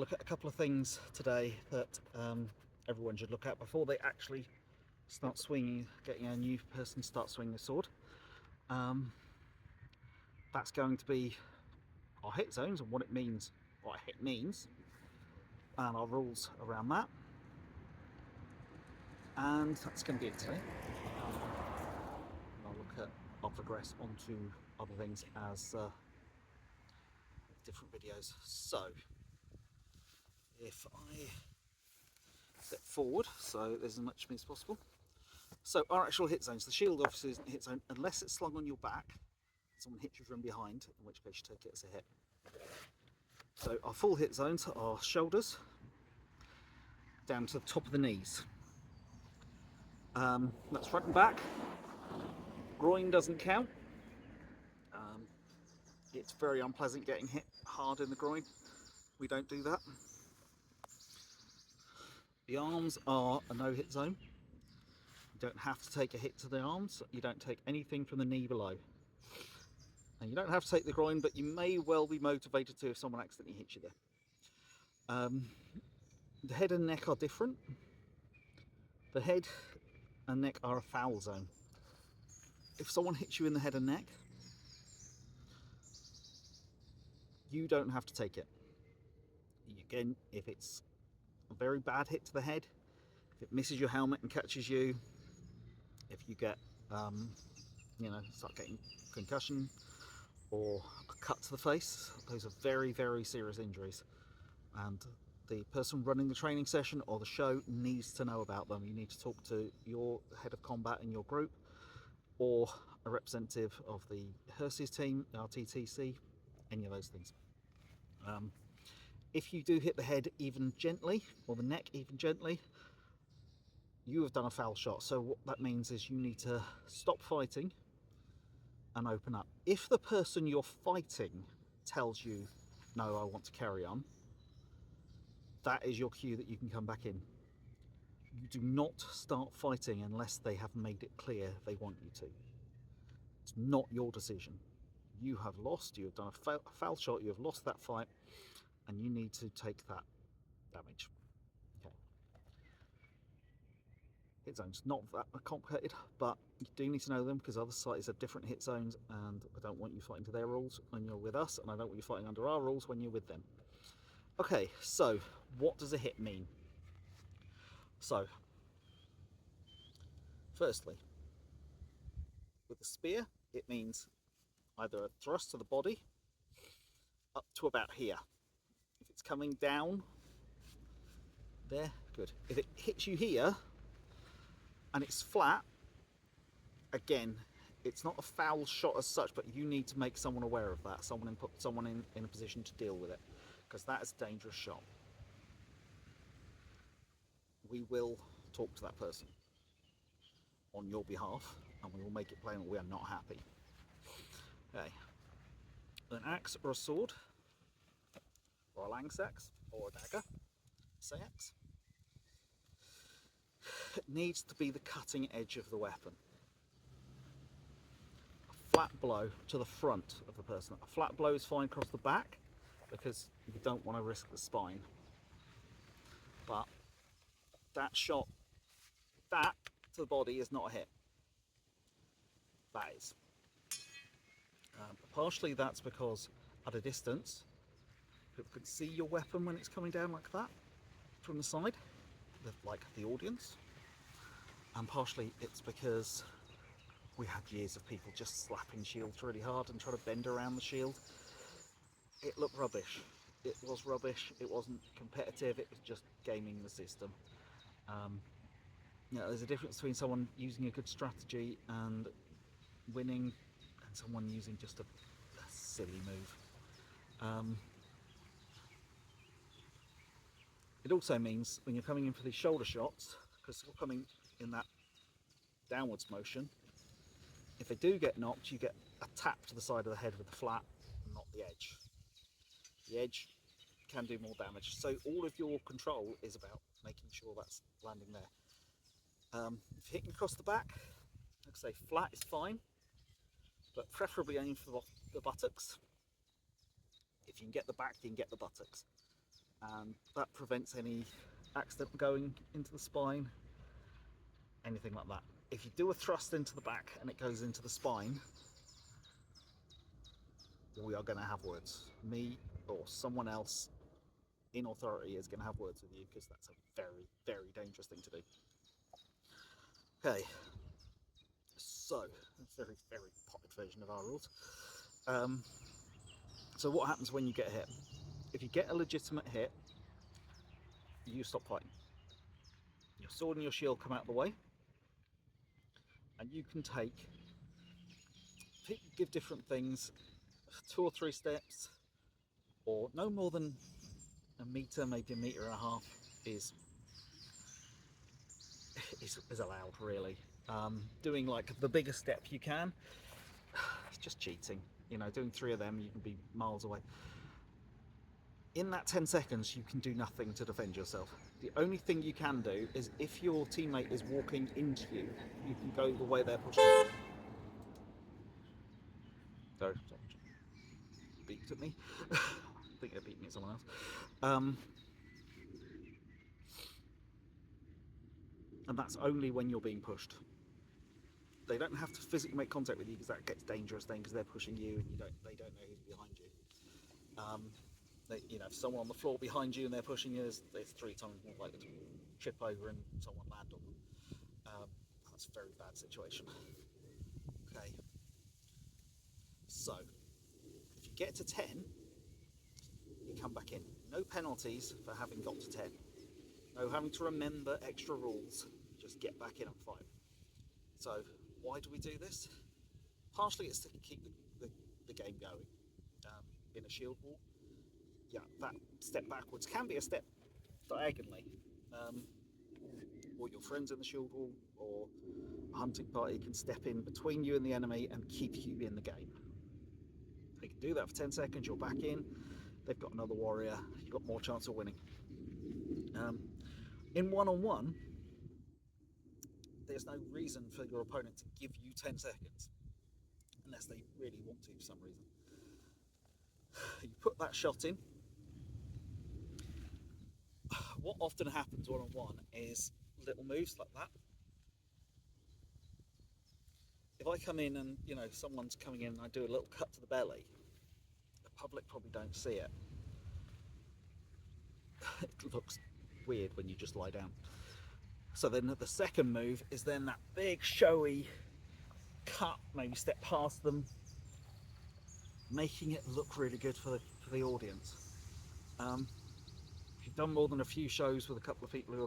look at a couple of things today that everyone should look at before they actually start swinging, getting a new person start swinging a sword. That's going to be our hit zones and what it means, what a hit means, and our rules around that. And that's going to be it today. I'll progress onto other things as different videos. So if I step forward so there's as much of me as possible. So our actual hit zones, the shield obviously isn't a hit zone unless it's slung on your back, someone hits you from behind, in which case you take it as a hit. So our full hit zones are shoulders down to the top of the knees. That's front and back. Groin doesn't count. It's very unpleasant getting hit hard in the groin. We don't do that. The arms are a no hit zone. You don't have to take a hit to the arms. You don't take anything from the knee below. And you don't have to take the groin, but you may well be motivated to if someone accidentally hits you there. The head and neck are different. The head and neck are a foul zone. If someone hits you in the head and neck, you don't have to take it. Again, if it's a very bad hit to the head, if it misses your helmet and catches you, if you get, start getting concussion or a cut to the face, those are very, very serious injuries. And the person running the training session or the show needs to know about them. You need to talk to your head of combat in your group or a representative of the Hearses team, RTTC, any of those things. If you do hit the head even gently or the neck even gently, you have done a foul shot. So what that means is you need to stop fighting and open up. If the person you're fighting tells you, no, I want to carry on, that is your cue that you can come back in. You do not start fighting unless they have made it clear they want you to. It's not your decision. You have lost, you have done a foul shot, you have lost that fight, and you need to take that damage. Okay. Hit zones, not that complicated, but you do need to know them because other sites have different hit zones, and I don't want you fighting to their rules when you're with us, and I don't want you fighting under our rules when you're with them. Okay, so what does a hit mean? So, firstly, with the spear, it means either a thrust to the body up to about here. If it's coming down there, good. If it hits you here and it's flat, again, it's not a foul shot as such, but you need to make someone aware of that, put someone in a position to deal with it, because that is a dangerous shot. We will talk to that person on your behalf, and we will make it plain that we are not happy. Okay. An axe or a sword, or a langsax, or a dagger, axe, it needs to be the cutting edge of the weapon. A flat blow to the front of the person. A flat blow is fine across the back because you don't want to risk the spine. But that shot, that to the body is not a hit. That is. Partially that's because at a distance, people can see your weapon when it's coming down like that from the side, like the audience. And partially it's because we had years of people just slapping shields really hard and trying to bend around the shield. It looked rubbish. It was rubbish. It wasn't competitive. It was just gaming the system. There's a difference between someone using a good strategy and winning and someone using just a silly move. It also means when you're coming in for these shoulder shots, because you're coming in that downwards motion, if they do get knocked, you get a tap to the side of the head with the flat, not the edge. The edge can do more damage. So all of your control is about making sure that's landing there. If you're hitting across the back, like I say, flat is fine, but preferably aim for the buttocks. If you can get the back, you can get the buttocks. and that prevents any accident going into the spine, anything like that. If you do a thrust into the back and it goes into the spine, we are going to have words. Me or someone else in authority is going to have words with you, because that's a very, very dangerous thing to do. Okay, so a very, very potted version of our rules. So what happens when you get hit? If you get a legitimate hit, you stop fighting. Your sword and your shield come out of the way, and you can take, people give different things, 2 or 3 steps, or no more than a meter, maybe a meter and a half is allowed, really. Doing like the biggest step you can, it's just cheating. You know, doing 3 of them, you can be miles away. In that 10 seconds, you can do nothing to defend yourself. The only thing you can do is, if your teammate is walking into you, you can go the way they're pushing you. Sorry, beeped at me. I think they're beeping at someone else. And that's only when you're being pushed. They don't have to physically make contact with you, because that gets dangerous then, because they're pushing you and they don't know who's behind you. You know, if someone on the floor behind you and they're pushing you, there's 3 times more likely to trip over and someone land on them. That's a very bad situation. Okay. So, if you get to 10, you come back in. No penalties for having got to 10. No having to remember extra rules. Just get back in and fight. So, why do we do this? Partially it's to keep the game going. In a shield wall, yeah, that step backwards can be a step diagonally. Or your friends in the shield wall or a hunting party can step in between you and the enemy and keep you in the game. They can do that for 10 seconds, you're back in, they've got another warrior, you've got more chance of winning. In one-on-one, there's no reason for your opponent to give you 10 seconds, unless they really want to for some reason. You put that shot in. What often happens one-on-one is little moves like that. If I come in and, you know, someone's coming in and I do a little cut to the belly, the public probably don't see it. It looks weird when you just lie down. So then the second move is then that big showy cut, maybe step past them, making it look really good for the audience. If you've done more than a few shows with a couple of people who are